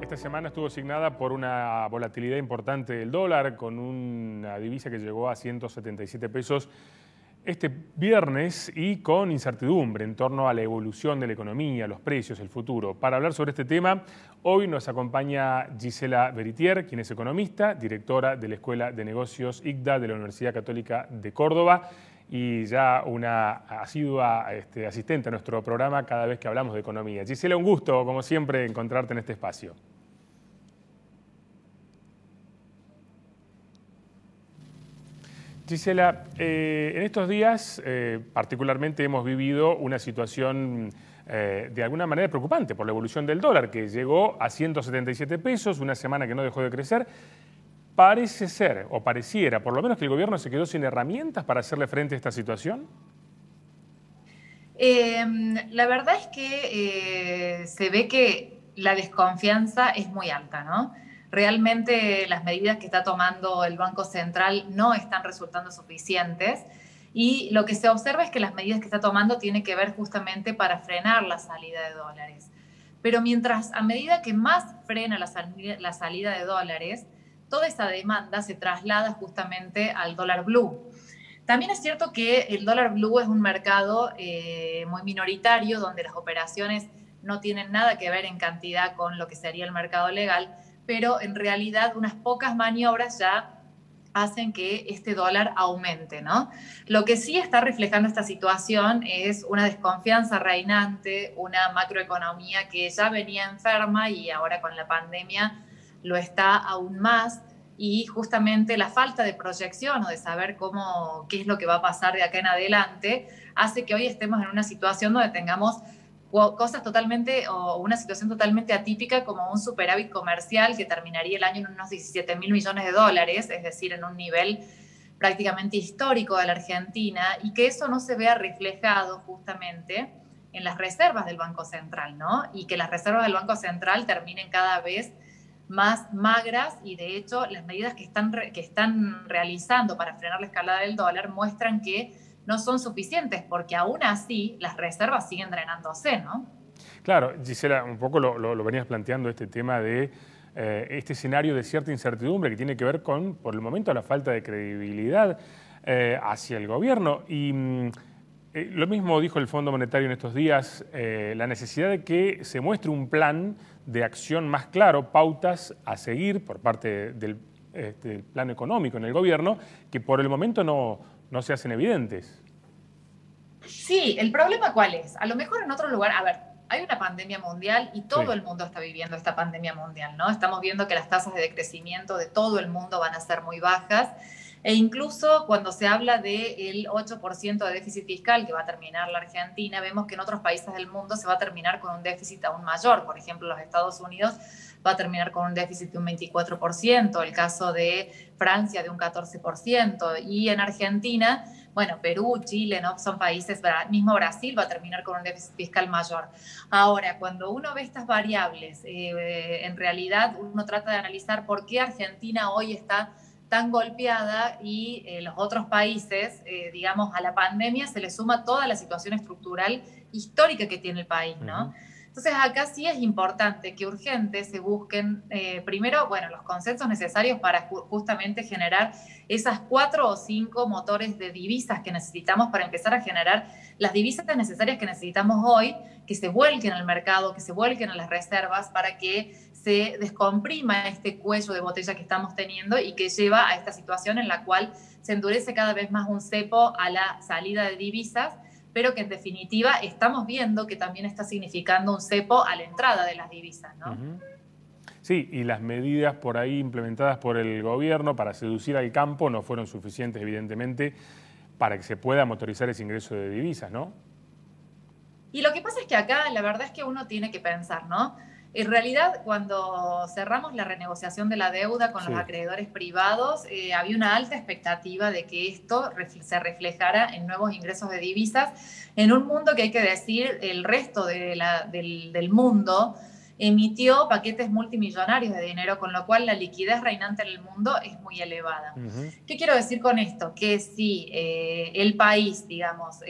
Esta semana estuvo signada por una volatilidad importante del dólar, con una divisa que llegó a 177 pesos este viernes y con incertidumbre en torno a la evolución de la economía, los precios, el futuro. Para hablar sobre este tema, hoy nos acompaña Gisela Veritier, quien es economista, directora de la Escuela de Negocios ICDA de la Universidad Católica de Córdoba y ya una asidua asistente a nuestro programa cada vez que hablamos de economía. Gisela, un gusto, como siempre, encontrarte en este espacio. Gisela, en estos días particularmente hemos vivido una situación de alguna manera preocupante por la evolución del dólar, que llegó a 177 pesos, una semana que no dejó de crecer. Parece ser, o pareciera, por lo menos que el gobierno se quedó sin herramientas para hacerle frente a esta situación. La verdad es que se ve que la desconfianza es muy alta, ¿no? Realmente las medidas que está tomando el Banco Central no están resultando suficientes y lo que se observa es que las medidas que está tomando tienen que ver justamente para frenar la salida de dólares. Pero mientras, a medida que más frena la salida de dólares, toda esa demanda se traslada justamente al dólar blue. También es cierto que el dólar blue es un mercado muy minoritario, donde las operaciones no tienen nada que ver en cantidad con lo que sería el mercado legal, pero en realidad unas pocas maniobras ya hacen que este dólar aumente, ¿no? Lo que sí está reflejando esta situación es una desconfianza reinante, una macroeconomía que ya venía enferma y ahora con la pandemia lo está aún más, y justamente la falta de proyección o de saber qué es lo que va a pasar de acá en adelante hace que hoy estemos en una situación donde tengamos cosas totalmente, o una situación totalmente atípica, como un superávit comercial que terminaría el año en unos 17.000 millones de dólares, es decir, en un nivel prácticamente histórico de la Argentina, y que eso no se vea reflejado justamente en las reservas del Banco Central, ¿no? Y que las reservas del Banco Central terminen cada vez más magras, y de hecho las medidas que están realizando para frenar la escalada del dólar muestran que no son suficientes, porque aún así las reservas siguen drenándose, ¿no? Claro, Gisela, un poco lo venías planteando, este tema de este escenario de cierta incertidumbre que tiene que ver con, por el momento, la falta de credibilidad hacia el gobierno. Y lo mismo dijo el Fondo Monetario en estos días, la necesidad de que se muestre un plan de acción más claro, pautas a seguir por parte del plano económico en el gobierno, que por el momento no se hacen evidentes. Sí, el problema ¿cuál es? A lo mejor en otro lugar, a ver, hay una pandemia mundial y todo el mundo está viviendo esta pandemia mundial, ¿no? Estamos viendo que las tasas de decrecimiento de todo el mundo van a ser muy bajas, e incluso cuando se habla del 8% de déficit fiscal que va a terminar la Argentina, vemos que en otros países del mundo se va a terminar con un déficit aún mayor. Por ejemplo, los Estados Unidos va a terminar con un déficit de un 24%, el caso de Francia de un 14%, y en Argentina, bueno, Perú, Chile, ¿no? Son países, mismo Brasil va a terminar con un déficit fiscal mayor. Ahora, cuando uno ve estas variables, en realidad uno trata de analizar por qué Argentina hoy está tan golpeada y los otros países, digamos, a la pandemia se le suma toda la situación estructural histórica que tiene el país, ¿no? Entonces acá sí es importante que urgente se busquen primero, bueno, los consensos necesarios para justamente generar esas 4 o 5 motores de divisas que necesitamos para empezar a generar las divisas necesarias que necesitamos hoy, que se vuelquen al mercado, que se vuelquen a las reservas, para que se descomprima este cuello de botella que estamos teniendo y que lleva a esta situación en la cual se endurece cada vez más un cepo a la salida de divisas, pero que en definitiva estamos viendo que también está significando un cepo a la entrada de las divisas, ¿no? Sí, y las medidas por ahí implementadas por el gobierno para seducir al campo no fueron suficientes, evidentemente, para que se pueda motorizar ese ingreso de divisas, ¿no? Y lo que pasa es que acá la verdad es que uno tiene que pensar, ¿no? En realidad, cuando cerramos la renegociación de la deuda con los acreedores privados, había una alta expectativa de que esto se reflejara en nuevos ingresos de divisas, en un mundo que, hay que decir, el resto del mundo emitió paquetes multimillonarios de dinero, con lo cual la liquidez reinante en el mundo es muy elevada. ¿Qué quiero decir con esto? Que si el país, digamos,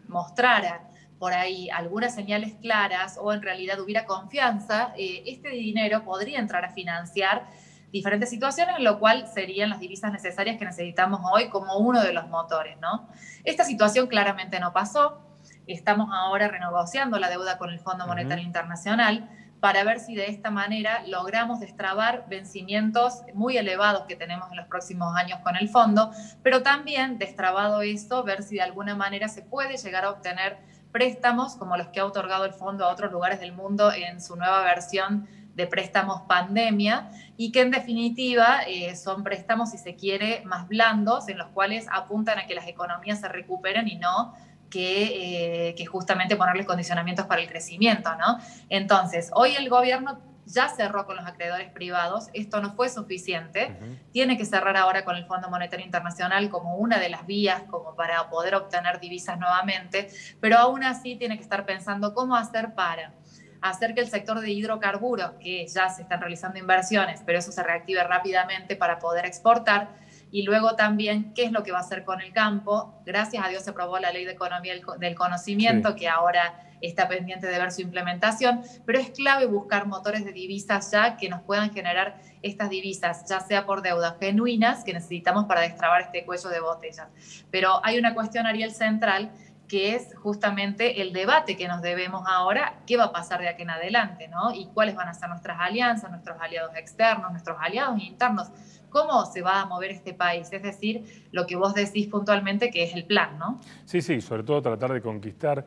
mostrara por ahí algunas señales claras o en realidad hubiera confianza, este dinero podría entrar a financiar diferentes situaciones, lo cual serían las divisas necesarias que necesitamos hoy como uno de los motores, ¿no? Esta situación claramente no pasó. Estamos ahora renegociando la deuda con el Fondo Monetario Internacional para ver si de esta manera logramos destrabar vencimientos muy elevados que tenemos en los próximos años con el fondo, pero también, destrabado esto, ver si de alguna manera se puede llegar a obtener préstamos como los que ha otorgado el fondo a otros lugares del mundo en su nueva versión de préstamos pandemia, y que en definitiva son préstamos, si se quiere, más blandos, en los cuales apuntan a que las economías se recuperen y no que justamente ponerles condicionamientos para el crecimiento, ¿no? Entonces, hoy el gobierno ya cerró con los acreedores privados, esto no fue suficiente, tiene que cerrar ahora con el Fondo Monetario Internacional como una de las vías como para poder obtener divisas nuevamente, pero aún así tiene que estar pensando cómo hacer para hacer que el sector de hidrocarburos, que ya se están realizando inversiones, pero eso se reactive rápidamente para poder exportar. Y luego también, ¿qué es lo que va a hacer con el campo? Gracias a Dios se aprobó la Ley de Economía del Conocimiento, sí, que ahora está pendiente de ver su implementación, pero es clave buscar motores de divisas ya que nos puedan generar estas divisas, ya sea por deudas genuinas que necesitamos para destrabar este cuello de botella. Pero hay una cuestión, Ariel, central, que es justamente el debate que nos debemos ahora, qué va a pasar de aquí en adelante, ¿no? Y cuáles van a ser nuestras alianzas, nuestros aliados externos, nuestros aliados internos, cómo se va a mover este país, es decir, lo que vos decís puntualmente que es el plan, ¿no? Sí, sí, sobre todo tratar de conquistar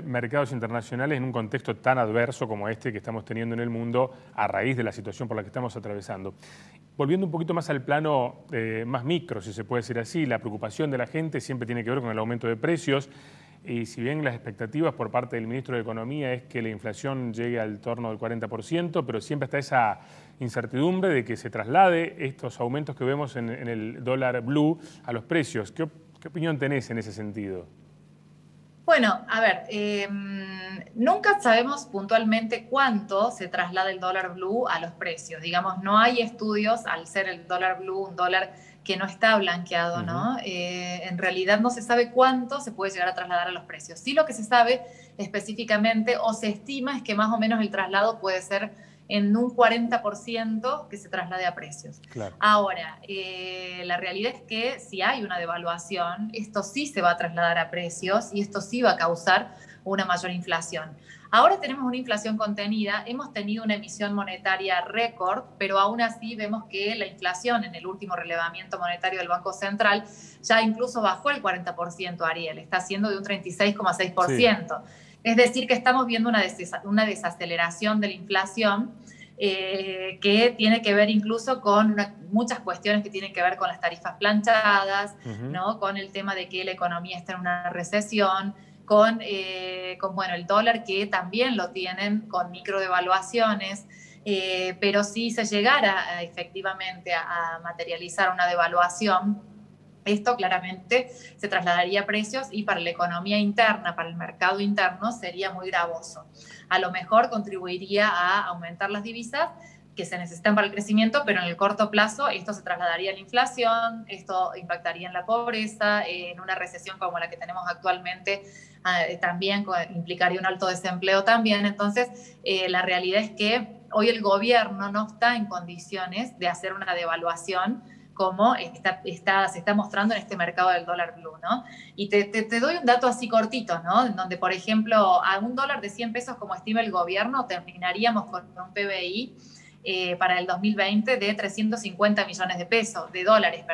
mercados internacionales en un contexto tan adverso como este que estamos teniendo en el mundo a raíz de la situación por la que estamos atravesando. Volviendo un poquito más al plano más micro, si se puede decir así, la preocupación de la gente siempre tiene que ver con el aumento de precios, y si bien las expectativas por parte del ministro de Economía es que la inflación llegue al torno del 40%, pero siempre está esa incertidumbre de que se traslade estos aumentos que vemos en el dólar blue a los precios. ¿Qué opinión tenés en ese sentido? Bueno, a ver, nunca sabemos puntualmente cuánto se traslada el dólar blue a los precios. Digamos, no hay estudios, al ser el dólar blue un dólar que no está blanqueado, ¿no? En realidad no se sabe cuánto se puede llegar a trasladar a los precios. Sí, lo que se sabe específicamente o se estima es que más o menos el traslado puede ser en un 40% que se traslade a precios. Claro. Ahora, la realidad es que si hay una devaluación, esto sí se va a trasladar a precios y esto sí va a causar una mayor inflación. Ahora tenemos una inflación contenida, hemos tenido una emisión monetaria récord, pero aún así vemos que la inflación en el último relevamiento monetario del Banco Central ya incluso bajó el 40%, Ariel, está siendo de un 36,6%. Sí. Es decir, que estamos viendo una desaceleración de la inflación que tiene que ver incluso con muchas cuestiones que tienen que ver con las tarifas planchadas, ¿no? Con el tema de que la economía está en una recesión, con bueno, el dólar que también lo tienen con microdevaluaciones, pero si se llegara efectivamente a materializar una devaluación, esto claramente se trasladaría a precios y para la economía interna, para el mercado interno, sería muy gravoso. A lo mejor contribuiría a aumentar las divisas que se necesitan para el crecimiento, pero en el corto plazo esto se trasladaría a la inflación, esto impactaría en la pobreza, en una recesión como la que tenemos actualmente también implicaría un alto desempleo también. Entonces, la realidad es que hoy el gobierno no está en condiciones de hacer una devaluación como se está mostrando en este mercado del dólar blue, ¿no? Y te doy un dato así cortito, ¿no? En donde, por ejemplo, a un dólar de 100 pesos, como estima el gobierno, terminaríamos con un PBI para el 2020 de 350 millones de dólares.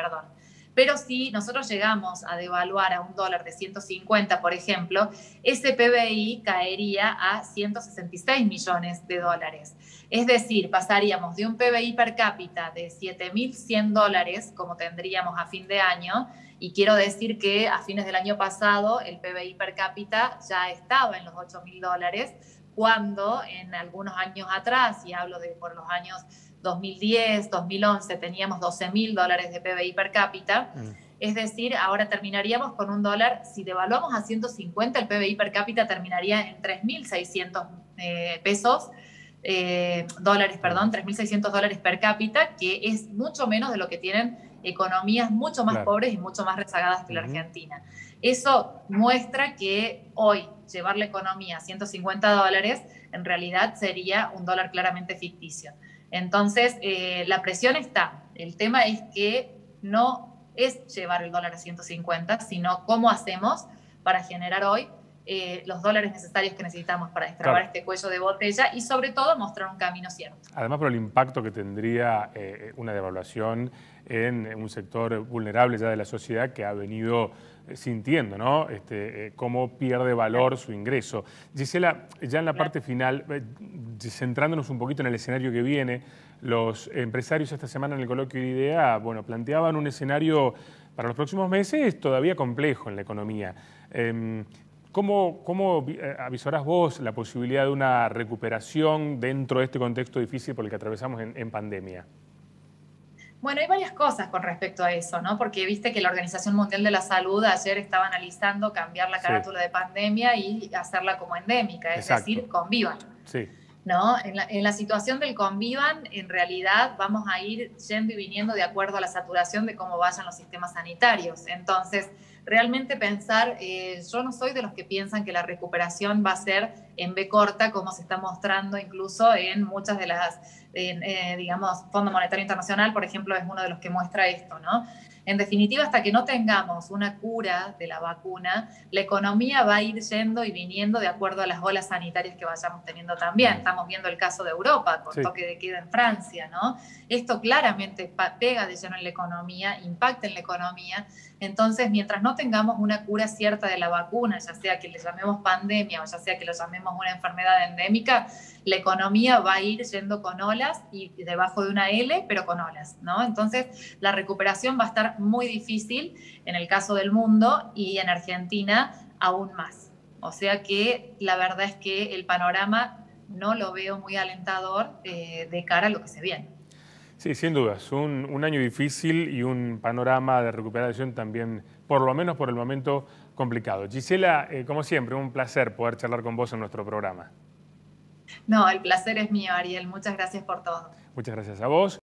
Pero si nosotros llegamos a devaluar a un dólar de 150, por ejemplo, ese PBI caería a 166 millones de dólares. Es decir, pasaríamos de un PBI per cápita de 7.100 dólares, como tendríamos a fin de año, y quiero decir que a fines del año pasado el PBI per cápita ya estaba en los 8.000 dólares, cuando en algunos años atrás, y hablo de por los años 2010, 2011, teníamos 12.000 dólares de PBI per cápita. Es decir, ahora terminaríamos con un dólar, si devaluamos a 150, el PBI per cápita terminaría en 3.600 dólares, 3.600 dólares per cápita, que es mucho menos de lo que tienen economías mucho más pobres y mucho más rezagadas que la Argentina. Eso muestra que hoy llevar la economía a 150 dólares, en realidad sería un dólar claramente ficticio. Entonces, la presión está. El tema es que no es llevar el dólar a 150, sino cómo hacemos para generar hoy los dólares necesarios que necesitamos para destrabar este cuello de botella y sobre todo mostrar un camino cierto. Además, por el impacto que tendría una devaluación en un sector vulnerable ya de la sociedad que ha venido sintiendo, ¿no? Cómo pierde valor su ingreso. Gisela, ya en la parte final, centrándonos un poquito en el escenario que viene, los empresarios esta semana en el coloquio de IDEA, bueno, planteaban un escenario para los próximos meses todavía complejo en la economía. ¿Cómo avisorás vos la posibilidad de una recuperación dentro de este contexto difícil por el que atravesamos en pandemia? Bueno, hay varias cosas con respecto a eso, ¿no? Porque viste que la Organización Mundial de la Salud ayer estaba analizando cambiar la carátula de pandemia y hacerla como endémica, es decir, convivan. Sí. ¿No? En la situación del convivan, en realidad vamos a ir yendo y viniendo de acuerdo a la saturación de cómo vayan los sistemas sanitarios. Entonces, realmente pensar, yo no soy de los que piensan que la recuperación va a ser en B corta, como se está mostrando incluso en muchas de las, digamos, Fondo Monetario Internacional, por ejemplo, es uno de los que muestra esto, ¿no? En definitiva, hasta que no tengamos una cura de la vacuna, la economía va a ir yendo y viniendo de acuerdo a las olas sanitarias que vayamos teniendo también. Estamos viendo el caso de Europa, con toque de queda en Francia, ¿no? Esto claramente pega de lleno en la economía, impacta en la economía. Entonces, mientras no tengamos una cura cierta de la vacuna, ya sea que le llamemos pandemia o ya sea que lo llamemos una enfermedad endémica, la economía va a ir yendo con olas y debajo de una L, pero con olas, ¿no? Entonces, la recuperación va a estar muy difícil en el caso del mundo y en Argentina aún más. O sea que la verdad es que el panorama no lo veo muy alentador de cara a lo que se viene. Sí, sin dudas. Un año difícil y un panorama de recuperación también, por lo menos por el momento, complicado. Gisela, como siempre, un placer poder charlar con vos en nuestro programa. No, el placer es mío, Ariel. Muchas gracias por todo. Muchas gracias a vos.